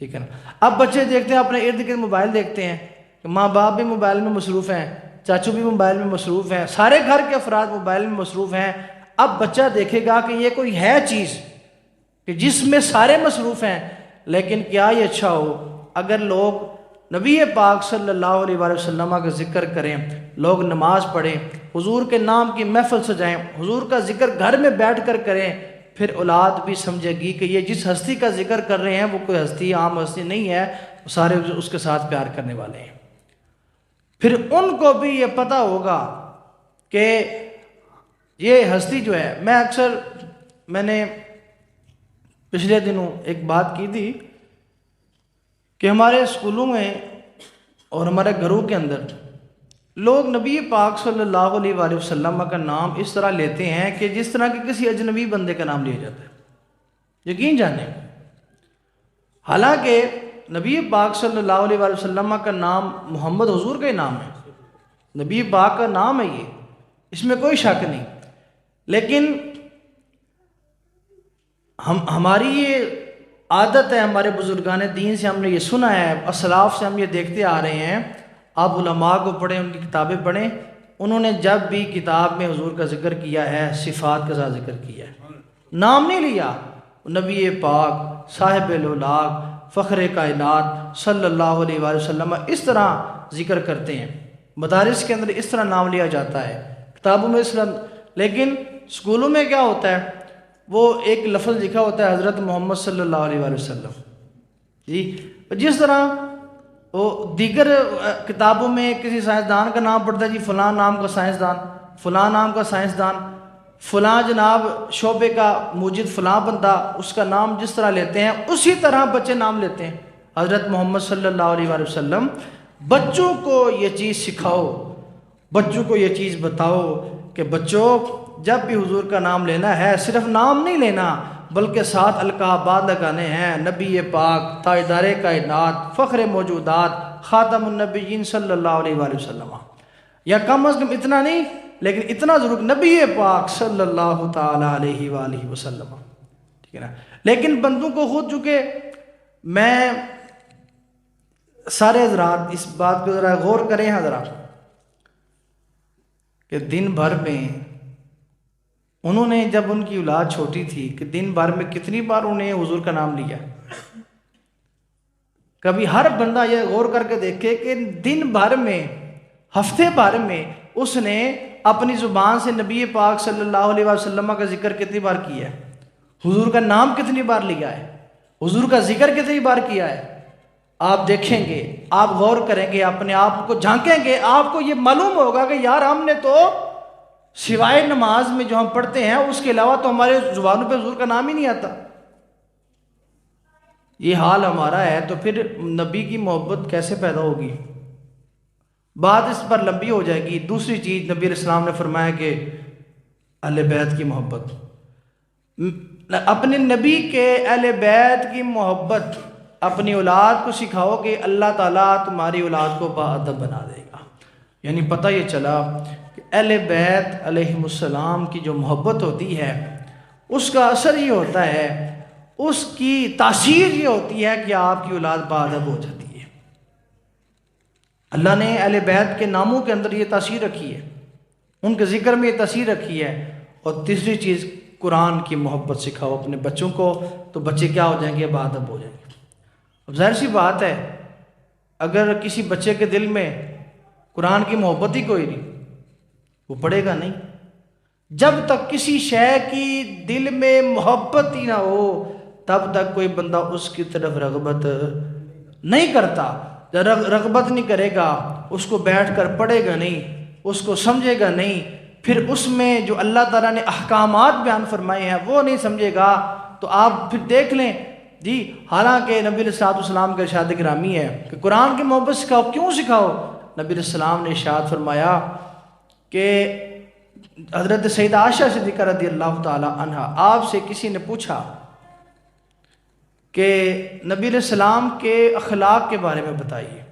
ٹھیک ہے نا. اب بچے دیکھتے ہیں اپنے ارد گرد موبائل دیکھتے ہیں کہ ماں باپ بھی موبائل میں مصروف ہیں، چاچو بھی موبائل میں مصروف ہیں، سارے گھر کے افراد موبائل میں مصروف ہیں. اب بچہ دیکھے گا کہ یہ کوئی ہے چیز کہ جس میں سارے مصروف ہیں، لیکن کیا یہ اچھا ہو اگر لوگ نبی پاک صلی اللہ علیہ وآلہ وسلم کا ذکر کریں، لوگ نماز پڑھیں، حضور کے نام کی محفل سجائیں، حضور کا ذکر گھر میں بیٹھ کر کریں، پھر اولاد بھی سمجھے گی کہ یہ جس ہستی کا ذکر کر رہے ہیں وہ کوئی ہستی عام ہستی نہیں ہے، وہ سارے اس کے ساتھ پیار کرنے والے ہیں. پھر ان کو بھی یہ پتہ ہوگا کہ یہ ہستی جو ہے، میں نے پچھلے دنوں ایک بات کی تھی کہ ہمارے اسکولوں میں اور ہمارے گھروں کے اندر لوگ نبی پاک صلی اللہ علیہ وآلہ وسلم کا نام اس طرح لیتے ہیں کہ جس طرح کہ کسی اجنبی بندے کا نام لیا جاتا ہے. یقین جانیں، حالانکہ نبی پاک صلی اللہ علیہ وآلہ وسلم کا نام محمد حضور کا ہی نام ہے، نبی پاک کا نام ہے، یہ اس میں کوئی شک نہیں. لیکن ہماری یہ عادت ہے، ہمارے بزرگان دین سے ہم نے یہ سنا ہے، اسلاف سے ہم یہ دیکھتے آ رہے ہیں. آپ علماء کو پڑھیں، ان کی کتابیں پڑھیں، انہوں نے جب بھی کتاب میں حضور کا ذکر کیا ہے صفات کے ساتھ ذکر کیا ہے، نام نہیں لیا. نبی پاک صاحب الولاق فخر کائنات صلی اللہ علیہ وآلہ وسلم اس طرح ذکر کرتے ہیں. مدارس کے اندر اس طرح نام لیا جاتا ہے، کتابوں میں اسلام. لیکن اسکولوں میں کیا ہوتا ہے، وہ ایک لفظ لکھا ہوتا ہے حضرت محمد صلی اللہ علیہ وآلہ وسلم جی. جس طرح وہ دیگر کتابوں میں کسی سائنسدان کا نام پڑتا ہے، جی فلاں نام کا سائنسدان، فلاں نام کا سائنسدان، فلاں جناب شعبے کا موجد فلاں بندہ، اس کا نام جس طرح لیتے ہیں اسی طرح بچے نام لیتے ہیں. حضرت محمد صلی اللہ علیہ وآلہ وسلم بچوں کو یہ چیز سکھاؤ، بچوں کو یہ چیز بتاؤ کہ بچوں جب بھی حضور کا نام لینا ہے صرف نام نہیں لینا بلکہ ساتھ القابات لگانے ہیں. نبی پاک تاجدار کائنات فخر موجودات خاتم النبیین صلی اللہ علیہ وآلہ وسلم، یا کم از کم اتنا نہیں لیکن اتنا ضرور نبی پاک صلی اللہ تعالی علیہ وآلہ وسلم. ٹھیک ہے نا. لیکن بندوں کو خود چونکہ میں سارے حضرات اس بات کو ذرا غور کریں حضرات کہ دن بھر میں انہوں نے جب ان کی اولاد چھوٹی تھی کہ دن بھر میں کتنی بار انہیں حضور کا نام لیا. کبھی ہر بندہ یہ غور کر کے دیکھے کہ دن بھر میں ہفتے بھر میں اس نے اپنی زبان سے نبی پاک صلی اللہ علیہ وسلم کا ذکر کتنی بار کیا ہے، حضور کا نام کتنی بار لیا ہے، حضور کا ذکر کتنی بار کیا ہے. آپ دیکھیں گے، آپ غور کریں گے، اپنے آپ کو جھانکیں گے، آپ کو یہ معلوم ہوگا کہ یار ہم نے تو سوائے نماز میں جو ہم پڑھتے ہیں اس کے علاوہ تو ہمارے زبانوں پہ حضور کا نام ہی نہیں آتا. یہ حال ہمارا ہے تو پھر نبی کی محبت کیسے پیدا ہوگی؟ بات اس پر لمبی ہو جائے گی. دوسری چیز نبی علیہ السلام نے فرمایا کہ اہل بیت کی محبت، اپنے نبی کے اہل بیت کی محبت اپنی اولاد کو سکھاؤ کہ اللہ تعالیٰ تمہاری اولاد کو باادب بنا دے گا. یعنی پتہ یہ چلا کہ اہل بیت علیہم السلام کی جو محبت ہوتی ہے اس کا اثر یہ ہوتا ہے، اس کی تاثیر یہ ہوتی ہے کہ آپ کی اولاد باادب ہو جاتی ہے. اللہ نے اہل بیت کے ناموں کے اندر یہ تاثیر رکھی ہے، ان کے ذکر میں یہ تاثیر رکھی ہے. اور تیسری چیز قرآن کی محبت سکھاؤ اپنے بچوں کو تو بچے کیا ہو جائیں گے؟ باادب ہو جائیں گے. اب ظاہر سی بات ہے اگر کسی بچے کے دل میں قرآن کی محبت ہی کوئی نہیں وہ پڑھے گا نہیں. جب تک کسی شے کی دل میں محبت ہی نہ ہو تب تک کوئی بندہ اس کی طرف رغبت نہیں کرتا. جب رغبت نہیں کرے گا اس کو بیٹھ کر پڑھے گا نہیں، اس کو سمجھے گا نہیں، پھر اس میں جو اللہ تعالیٰ نے احکامات بیان فرمائے ہیں وہ نہیں سمجھے گا تو آپ پھر دیکھ لیں جی. حالانکہ نبی علیہ السلام کا ارشاد گرامی ہے کہ قرآن کی محبت سکھاؤ. کیوں سکھاؤ؟ نبی علیہ السلام نے ارشاد فرمایا کہ حضرت سیدہ عائشہ صدیقہ رضی اللہ تعالی عنہ آپ سے کسی نے پوچھا کہ نبی علیہ السلام کے اخلاق کے بارے میں بتائیے.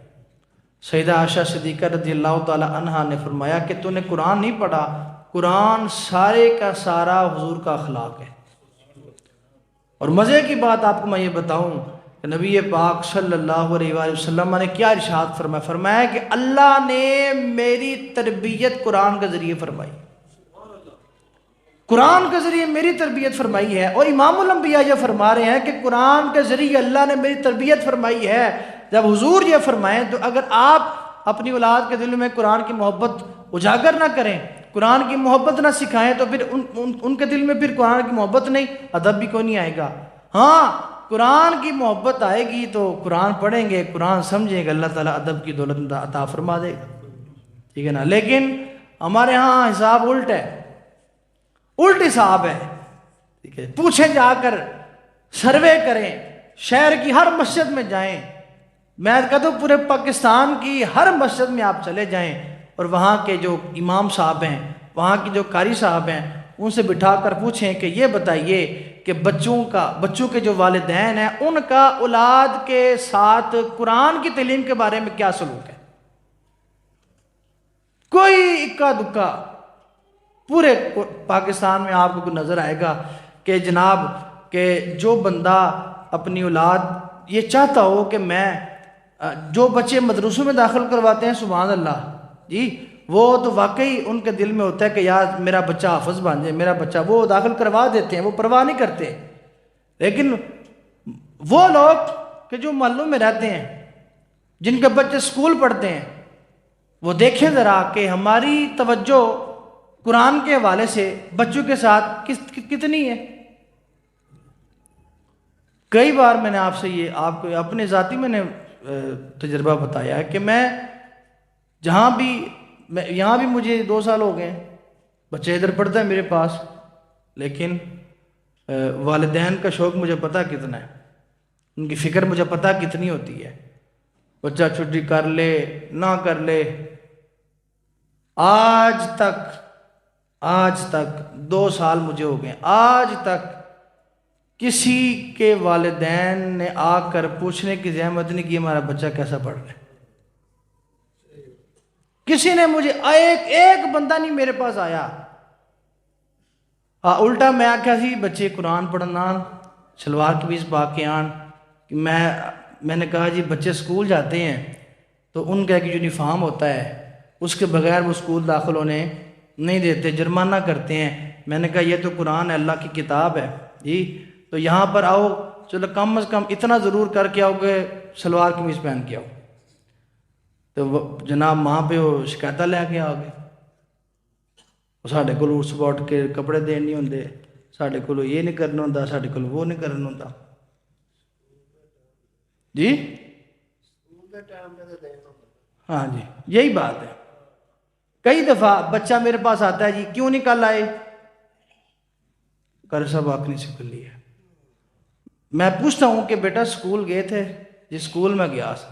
سیدہ عائشہ صدیقہ رضی اللہ تعالی عنہ نے فرمایا کہ تو نے قرآن نہیں پڑھا، قرآن سارے کا سارا حضور کا اخلاق ہے. اور مزے کی بات آپ کو میں یہ بتاؤں کہ نبی پاک صلی اللہ علیہ وآلہ وسلم نے کیا ارشاد فرمایا؟ فرمایا کہ اللہ نے میری تربیت قرآن کے ذریعے فرمائی، قرآن کے ذریعے میری تربیت فرمائی ہے۔ اور امام الانبیاء یہ فرما رہے ہیں کہ قرآن کے ذریعے اللہ نے میری تربیت فرمائی ہے۔ جب حضور یہ فرمائیں تو اگر آپ اپنی اولاد کے دل میں قرآن کی محبت اجاگر نہ کریں، قرآن کی محبت نہ سکھائیں، تو پھر ان کے دل میں پھر قرآن کی محبت نہیں، ادب بھی کوئی نہیں آئے گا۔ ہاں قرآن کی محبت آئے گی تو قرآن پڑھیں گے، قرآن سمجھیں گے، اللہ تعالیٰ ادب کی دولت عطا فرما دے گا، ٹھیک ہے نا۔ لیکن ہمارے ہاں حساب الٹ ہے، الٹ حساب ہے، ٹھیک ہے۔ پوچھیں جا کر، سروے کریں، شہر کی ہر مسجد میں جائیں، میں کہتا ہوں پورے پاکستان کی ہر مسجد میں آپ چلے جائیں اور وہاں کے جو امام صاحب ہیں، وہاں کی جو قاری صاحب ہیں، ان سے بٹھا کر پوچھیں کہ یہ بتائیے کہ بچوں کے جو والدین ہیں ان کا اولاد کے ساتھ قرآن کی تعلیم کے بارے میں کیا سلوک ہے؟ کوئی اکا دکا پورے پاکستان میں آپ کو نظر آئے گا کہ جناب کہ جو بندہ اپنی اولاد یہ چاہتا ہو کہ میں جو بچے مدرسوں میں داخل کرواتے ہیں، سبحان اللہ جی، وہ تو واقعی ان کے دل میں ہوتا ہے کہ یار میرا بچہ حافظ بن جائے، میرا بچہ، وہ داخل کروا دیتے ہیں، وہ پرواہ نہیں کرتے۔ لیکن وہ لوگ کہ جو محلوں میں رہتے ہیں، جن کے بچے سکول پڑھتے ہیں، وہ دیکھیں ذرا کہ ہماری توجہ قرآن کے حوالے سے بچوں کے ساتھ کتنی ہے۔ کئی بار میں نے آپ سے یہ آپ کو اپنے ذاتی میں نے تجربہ بتایا ہے کہ میں جہاں بھی یہاں بھی مجھے 2 سال ہو گئے ہیں، بچے ادھر پڑھتا ہے میرے پاس، لیکن والدین کا شوق مجھے پتہ کتنا ہے، ان کی فکر مجھے پتہ کتنی ہوتی ہے۔ بچہ چھٹی کر لے نہ کر لے، آج تک 2 سال مجھے ہو گئے، آج تک کسی کے والدین نے آ کر پوچھنے کی زحمت نہیں کی ہمارا بچہ کیسا پڑھ رہا ہے۔ کسی نے مجھے ایک بندہ نہیں میرے پاس آیا۔ الٹا میں آکھا سی بچے قرآن پڑھنا، شلوار قمیض پا کے آن، میں نے کہا جی بچے سکول جاتے ہیں تو ان کا ایک یونیفارم ہوتا ہے، اس کے بغیر وہ سکول داخل ہونے نہیں دیتے، جرمانہ کرتے ہیں۔ میں نے کہا یہ تو قرآن ہے، اللہ کی کتاب ہے جی، تو یہاں پر آؤ، چلو کم از کم اتنا ضرور کر کے آؤ کہ شلوار قمیض پہن کے آؤ۔ تو جناب وہاں پہ وہ شکایتہ لے کے آ گئے، ساڈے کول اٹھ سپورٹ کے کپڑے دین نہیں ہوندے، ساڈے کول یہ نہیں کرنا ہوندا، ساڈے کول وہ نہیں کرنا ہوندا جی۔ ہاں جی یہی بات ہے۔ کئی دفعہ بچہ میرے پاس آتا ہے جی کیوں نہیں کل آئے؟ کر صاحب آنکھ سے کھلی ہے۔ میں پوچھتا ہوں کہ بیٹا سکول گئے تھے؟ جی سکول میں گیا سا۔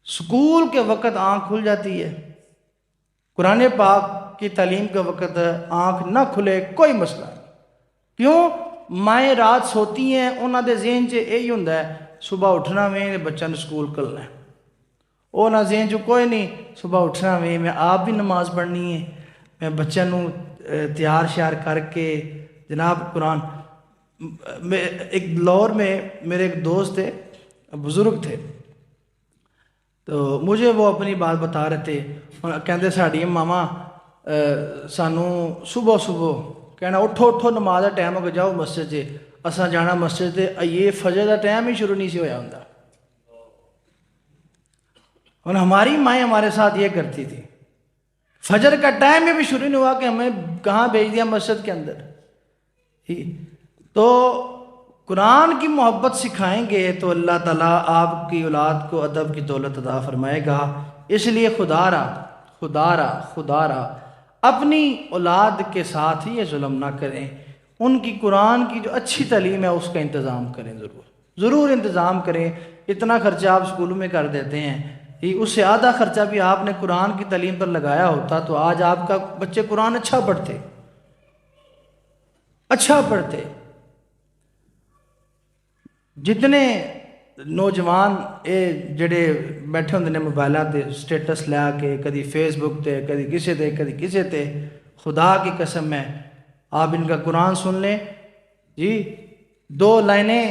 سکول کے وقت آنکھ کھل جاتی ہے، قرآن پاک کی تعلیم کے وقت آنکھ نہ کھلے کوئی مسئلہ نہیں۔ کیوں؟ مائیں رات سوتی ہیں، انہوں دے ذہن چ یہی ہوندا ہے صبح اٹھنا وے بچہ نے سکول کلنا ہے، وہ نہ ذہن چ کوئی نہیں صبح اٹھنا وے میں آپ بھی نماز پڑھنی ہے، میں بچہ نو تیار شیار کر کے جناب قرآن۔ ایک لاہور میں میرے ایک دوست تھے، بزرگ تھے، تو مجھے وہ اپنی بات بتا رہے تھے، کہتے ساڑی ماما سانو صبح کہنا اٹھو نماز کا ٹائم ہو کے جاؤ مسجد سے، اساں جانا مسجد سے، یہ فجر کا ٹائم ہی شروع نہیں سی ہویا ہوندا۔ اور ہماری مائیں ہمارے ساتھ یہ کرتی تھی، فجر کا ٹائم بھی شروع نہیں ہوا کہ ہمیں کہاں بھیج دیا مسجد کے اندر۔ تو قرآن کی محبت سکھائیں گے تو اللہ تعالیٰ آپ کی اولاد کو ادب کی دولت عطا فرمائے گا۔ اس لیے خدا را اپنی اولاد کے ساتھ ہی یہ ظلم نہ کریں، ان کی قرآن کی جو اچھی تعلیم ہے اس کا انتظام کریں، ضرور انتظام کریں۔ اتنا خرچہ آپ اسکولوں میں کر دیتے ہیں، اس سے آدھا خرچہ بھی آپ نے قرآن کی تعلیم پر لگایا ہوتا تو آج آپ کا بچے قرآن اچھا پڑھتے۔ جتنے نوجوان جڑے بیٹھے ہوندے نے موبائلاں تے سٹیٹس لے کے، کدی فیس بک تے، کدی کسے تے، خدا کی قسم ہے آپ ان کا قرآن سن لیں جی، 2 لائنیں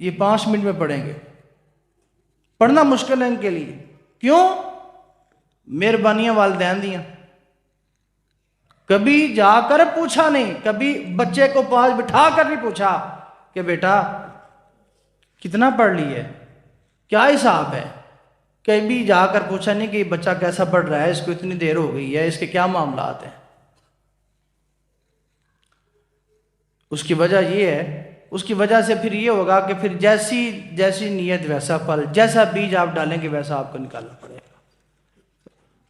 یہ 5 منٹ میں پڑھیں گے، پڑھنا مشکل ہے ان کے لیے. کیوں؟ مہربانیاں والدین دیاں. کبھی جا کر پوچھا نہیں، کبھی بچے کو پاس بٹھا کر نہیں پوچھا کہ بیٹا کتنا پڑھ لی ہے، کیا حساب ہے. کبھی جا کر پوچھا نہیں کہ یہ بچہ کیسا پڑھ رہا ہے، اس کو اتنی دیر ہو گئی ہے، اس کے کیا معاملات ہیں. اس کی وجہ یہ ہے، اس کی وجہ سے پھر یہ ہوگا کہ پھر جیسی نیت ویسا پھل، جیسا بیج آپ ڈالیں گے ویسا آپ کو نکالنا پڑے گا.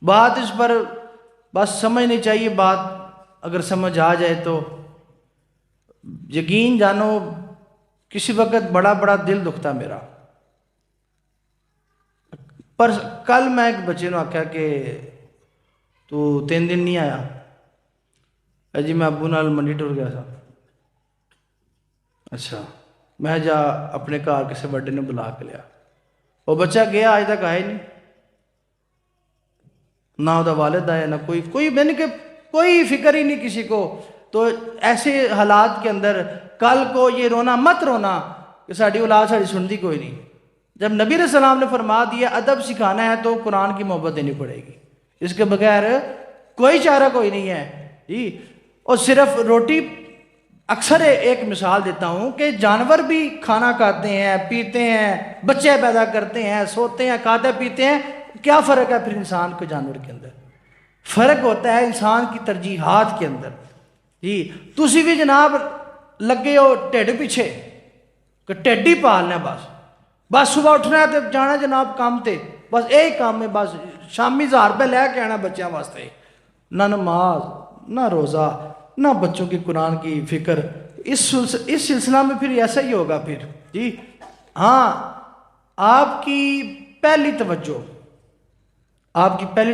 بات اس پر بس سمجھنی چاہیے. بات اگر سمجھ آ جائے تو یقین جانو کسی وقت بڑا بڑا دل دکھتا میرا. پر کل میں ایک بچے نے آکھا کہ تو 3 دن نہیں آیا. جی میں ابو نال منڈی ٹر گیا تھا. اچھا، میں جا اپنے گھر کسی بڑے نے بلا کے لیا. وہ بچہ گیا آج تک آئے نہیں، نہ وہ والد آیا، نہ کوئی میں نے کہ کوئی فکر ہی نہیں کسی کو. تو ایسے حالات کے اندر کل کو یہ رونا مت رونا کہ ساڑی اولاد ساڑی سنتی کوئی نہیں. جب نبی علیہ السلام نے فرما دیا ادب سکھانا ہے تو قرآن کی محبت دینی پڑے گی، اس کے بغیر کوئی چارہ کوئی نہیں ہے جی. اور صرف روٹی، اکثر ایک مثال دیتا ہوں کہ جانور بھی کھانا کھاتے ہیں، پیتے ہیں، بچے پیدا کرتے ہیں، سوتے ہیں، کھاتے پیتے ہیں. کیا فرق ہے پھر انسان کو جانور کے اندر؟ فرق ہوتا ہے انسان کی ترجیحات کے اندر جی. تسی بھی جناب لگے ہو ٹھڈ پیچھے کہ ٹھڈ ہی پالنا ہے، بس صبح اٹھنا ہے تو جانا جناب کام تے، بس یہی کام ہے. بس شامی 1000 روپے لے کے آنا بچوں واسطے، نہ نماز نہ روزہ نہ بچوں کی قرآن کی فکر. اس سلسلہ میں پھر ایسا ہی ہوگا پھر جی. ہاں، آپ کی پہلی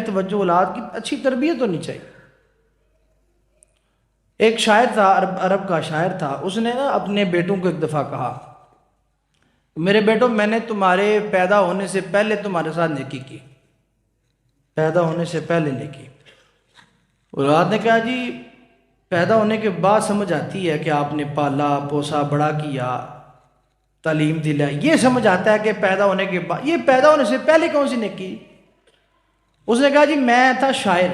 توجہ اولاد کی اچھی تربیت ہونی چاہیے. ایک شاعر تھا، عرب کا شاعر تھا، اس نے نا اپنے بیٹوں کو ایک دفعہ کہا، میرے بیٹوں میں نے تمہارے پیدا ہونے سے پہلے تمہارے ساتھ نیکی کی، پیدا ہونے سے پہلے نیکی. اولاد نے کہا جی پیدا ہونے کے بعد سمجھ آتی ہے کہ آپ نے پالا پوسا بڑا کیا، تعلیم دلائی، یہ سمجھ آتا ہے کہ پیدا ہونے کے بعد. یہ پیدا ہونے سے پہلے کون سی نیکی؟ اس نے کہا جی میں تھا شاعر،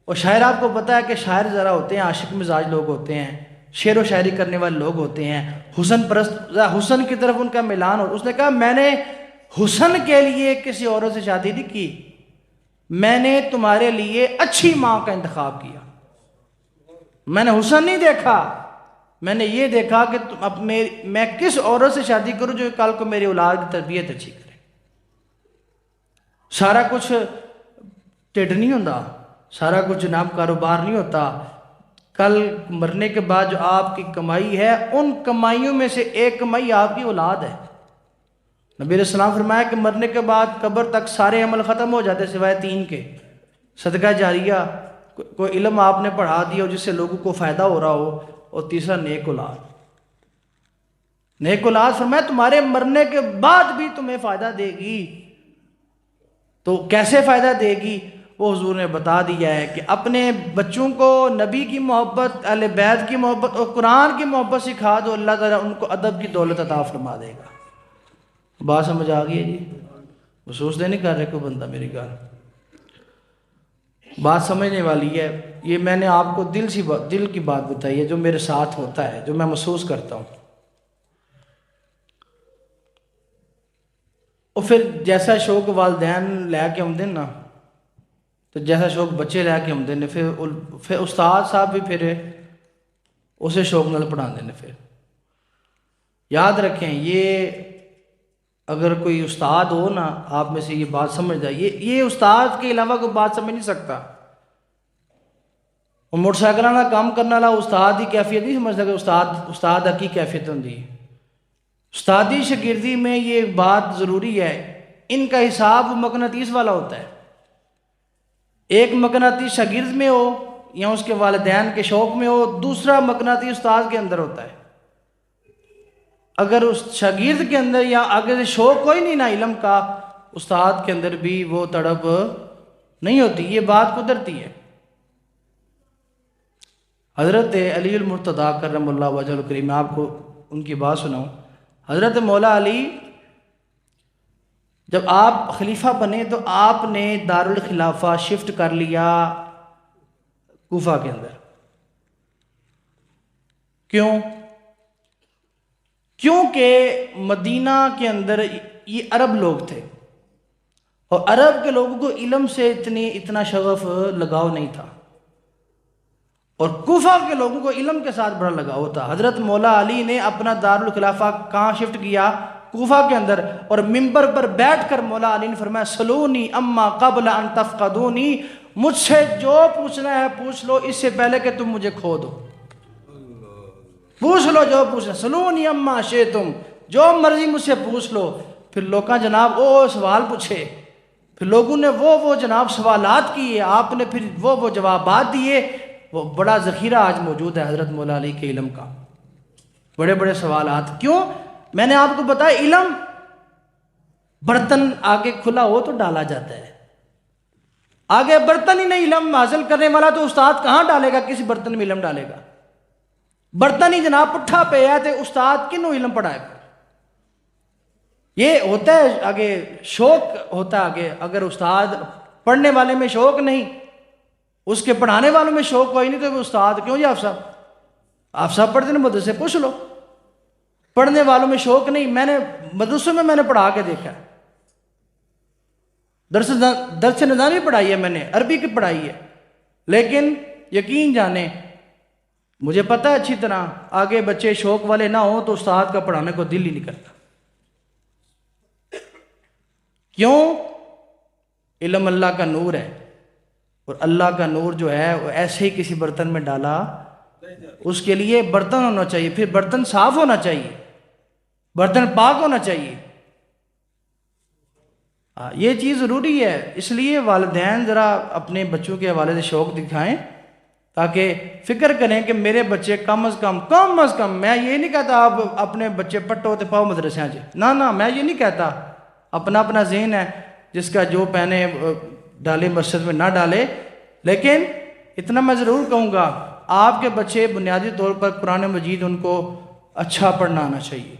اور شاعر آپ کو پتہ ہے کہ شاعر ذرا ہوتے ہیں عاشق مزاج لوگ ہوتے ہیں، شعر و شاعری کرنے والے لوگ ہوتے ہیں، حسن پرست، حسن کی طرف ان کا میلان ہو. اس نے کہا میں نے حسن کے لیے کسی عورت سے شادی نہیں کی، میں نے تمہارے لیے اچھی ماں کا انتخاب کیا. میں نے حسن نہیں دیکھا، میں نے یہ دیکھا کہ میں کس عورت سے شادی کروں جو کل کو میری اولاد کی تربیت اچھی کرے. سارا کچھ ٹھڈ نہیں ہوتا، سارا کچھ جناب کاروبار نہیں ہوتا. کل مرنے کے بعد جو آپ کی کمائی ہے ان کمائیوں میں سے ایک کمائی آپ کی اولاد ہے. نبی علیہ السلام فرمایا کہ مرنے کے بعد قبر تک سارے عمل ختم ہو جاتے سوائے 3 کے: صدقہ جاریہ، کوئی علم آپ نے پڑھا دیا ہو جس سے لوگوں کو فائدہ ہو رہا ہو، اور تیسرا نیک اولاد. نیک اولاد فرمایا تمہارے مرنے کے بعد بھی تمہیں فائدہ دے گی. تو کیسے فائدہ دے گی؟ وہ حضور نے بتا دیا ہے کہ اپنے بچوں کو نبی کی محبت، اہل بیت کی محبت اور قرآن کی محبت سکھا دو، اللہ تعالیٰ ان کو ادب کی دولت عطا فرما دے گا. بات سمجھ آ گئی ہے جی؟ محسوس نہیں کر رہے کوئی بندہ میری گال؟ بات سمجھنے والی ہے. یہ میں نے آپ کو دل کی بات بتائی ہے جو میرے ساتھ ہوتا ہے، جو میں محسوس کرتا ہوں. اور پھر جیسا شوق والدین لے کے آمدے نا، تو جیسا شوق بچے لے کے آمدے نے، پھر استاد صاحب بھی پھر اسے شوق نال پڑھا دے نے. پھر یاد رکھیں، یہ اگر کوئی استاد ہو نا آپ میں سے یہ بات سمجھ جائے، یہ استاد کے علاوہ کوئی بات سمجھ نہیں سکتا. اور موٹر سائیکل والا کام کرنے والا استاد کی کیفیت نہیں سمجھ سکتا کہ استاد کی کیفیت ہوتی ہے. استادی شاگردی میں یہ بات ضروری ہے، ان کا حساب مقناطیس والا ہوتا ہے. ایک مقناطیس شاگرد میں ہو یا اس کے والدین کے شوق میں ہو، دوسرا مقناطیس استاد کے اندر ہوتا ہے. اگر اس شاگرد کے اندر یا اگر شوق کوئی نہیں نا علم کا، استاد کے اندر بھی وہ تڑپ نہیں ہوتی. یہ بات قدرتی ہے. حضرت علی المرتضیٰ کرم اللہ وجہہ الکریم، میں آپ کو ان کی بات سناؤں. حضرت مولا علی جب آپ خلیفہ بنے تو آپ نے دارالخلافہ شفٹ کر لیا کوفہ کے اندر. کیوں؟ کیونکہ مدینہ کے اندر یہ عرب لوگ تھے اور عرب کے لوگوں کو علم سے اتنا شغف لگاؤ نہیں تھا، اور کوفہ کے لوگوں کو علم کے ساتھ بڑا لگاؤ تھا. حضرت مولا علی نے اپنا دارالخلافہ کہاں شفٹ کیا؟ کوفہ کے اندر. اور منبر پر بیٹھ کر مولا علی نے فرمایا سلونی اما قبل ان تفقدونی، مجھ سے جو پوچھنا ہے پوچھ لو اس سے پہلے کہ تم مجھے کھو دو. پوچھ لو جو پوچھنا، سلونی اما شئتم، جو مرضی مجھ سے پوچھ لو. پھر لوگاں جناب سوال پوچھے، پھر لوگوں نے وہ جناب سوالات کیے، آپ نے پھر وہ جوابات دیے. وہ بڑا ذخیرہ آج موجود ہے حضرت مولا علی کے علم کا، بڑے بڑے سوالات. کیوں؟ میں نے آپ کو بتایا علم، برتن آگے کھلا ہو تو ڈالا جاتا ہے، آگے برتن ہی نہیں علم حاصل کرنے والا تو استاد کہاں ڈالے گا؟ کسی برتن میں علم ڈالے گا؟ برتن ہی جناب پٹھا پہ ہے تو استاد کنوں علم پڑھائے گا؟ یہ ہوتا ہے آگے شوق ہوتا ہے آگے. اگر استاد پڑھنے والے میں شوق نہیں، اس کے پڑھانے والوں میں شوق کوئی نہیں تو وہ استاد کیوں؟ جی آپ صاحب پڑھتے ہیں مدرسے پوچھ لو. پڑھنے والوں میں شوق نہیں، میں نے مدرسوں میں نے پڑھا کے دیکھا ہے، درس نظامی پڑھائی ہے، میں نے عربی کی پڑھائی ہے، لیکن یقین جانے مجھے پتہ ہے اچھی طرح آگے بچے شوق والے نہ ہوں تو استاد کا پڑھانے کو دل ہی نہیں کرتا. کیوں؟ علم اللہ کا نور ہے، اور اللہ کا نور جو ہے وہ ایسے ہی کسی برتن میں ڈالا، اس کے لیے برتن ہونا چاہیے، پھر برتن صاف ہونا چاہیے، برتن پاک ہونا چاہیے. یہ چیز ضروری ہے. اس لیے والدین ذرا اپنے بچوں کے حوالے سے شوق دکھائیں تاکہ فکر کریں کہ میرے بچے کم از کم میں یہ نہیں کہتا آپ اپنے بچے پٹو تے پاؤ مدرسے جی، نہ میں یہ نہیں کہتا. اپنا ذہن ہے، جس کا جو پہنے ڈالے مسجد میں نہ ڈالے، لیکن اتنا میں ضرور کہوں گا آپ کے بچے بنیادی طور پر قرآن مجید ان کو اچھا پڑھنا آنا چاہیے.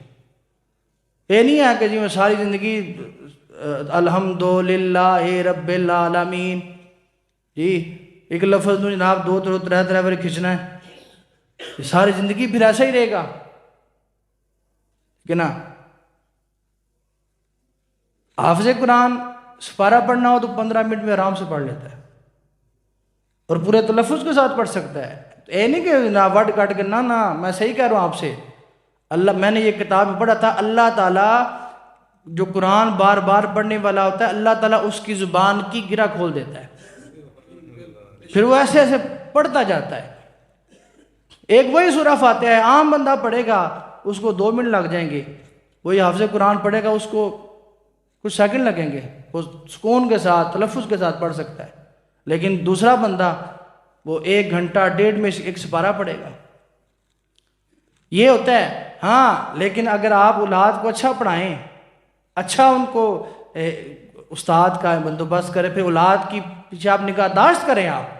یہ نہیں ہے کہ جی میں ساری زندگی الحمدللہ رب العالمین، جی ایک لفظ تو جناب دو ترے بار کھینچنا ہے، ساری زندگی پھر ایسا ہی رہے گا کہ نا. حافظ قرآن سپارہ پڑھنا ہو تو 15 منٹ میں آرام سے پڑھ لیتا ہے اور پورے تلفظ کے ساتھ پڑھ سکتا ہے. یہ نہیں کہ نہ وڈ کٹ کے، نہ میں صحیح کہہ رہا ہوں آپ سے. میں نے یہ کتاب پڑھا تھا، اللہ تعالیٰ جو قرآن بار بار پڑھنے والا ہوتا ہے اللہ تعالیٰ اس کی زبان کی گرہ کھول دیتا ہے، پھر وہ ایسے ایسے پڑھتا جاتا ہے. ایک وہی سورہ فاتحہ ہے، عام بندہ پڑھے گا اس کو 2 منٹ لگ جائیں گے، وہی حافظ قرآن پڑھے گا اس کو کچھ سیکنڈ لگیں گے، وہ سکون کے ساتھ تلفظ کے ساتھ پڑھ سکتا ہے. لیکن دوسرا بندہ وہ 1 گھنٹہ 1.5 میں ایک سپارہ پڑھے گا. یہ ہوتا ہے. ہاں لیکن اگر آپ اولاد کو اچھا پڑھائیں، اچھا ان کو استاد کا بندوبست کریں، پھر اولاد کی پیچھے آپ نگہداشت کریں آپ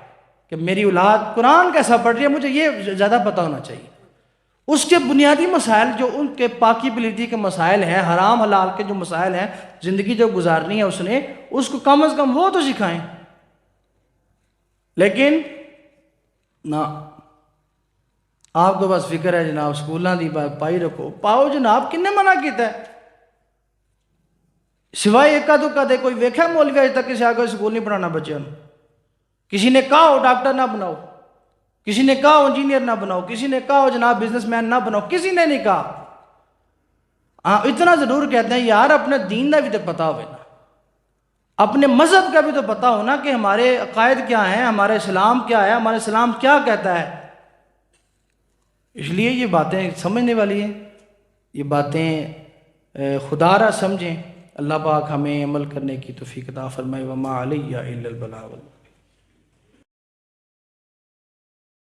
کہ میری اولاد قرآن کیسا پڑھ رہی ہے، مجھے یہ زیادہ پتہ ہونا چاہیے. اس کے بنیادی مسائل جو ان کے پاکی پلیتی کے مسائل ہیں، حرام حلال کے جو مسائل ہیں، زندگی جو گزارنی ہے اس نے، اس کو کم از کم وہ تو سکھائیں. لیکن نہ آپ کو بس فکر ہے جناب سکولوں دی پائی رکھو. پاؤ جناب کنے منع کیتا ہے؟ سوائے ایکا دکا دے کوئی ویکھا مولوی اج تک کسی آگے سکول نہیں پڑھانا بچوں. کسی نے کہا ہو ڈاکٹر نہ بناؤ، کسی نے کہا ہو انجینئر نہ بناؤ، کسی نے کہا ہو جناب بزنس مین نہ بناؤ، کسی نے نہیں کہا. ہاں اتنا ضرور کہتے ہیں یار اپنے دین کا بھی تو پتہ ہوئے نا، اپنے مذہب کا بھی تو پتہ ہونا کہ ہمارے عقائد کیا ہیں، ہمارے اسلام کیا ہے، ہمارے اسلام کیا کہتا ہے. اس لیے یہ باتیں سمجھنے والی ہیں، یہ باتیں خدا را سمجھیں. اللہ پاک ہمیں عمل کرنے کی توفیق عطا فرمائے. وما علیہ الا البلاغ.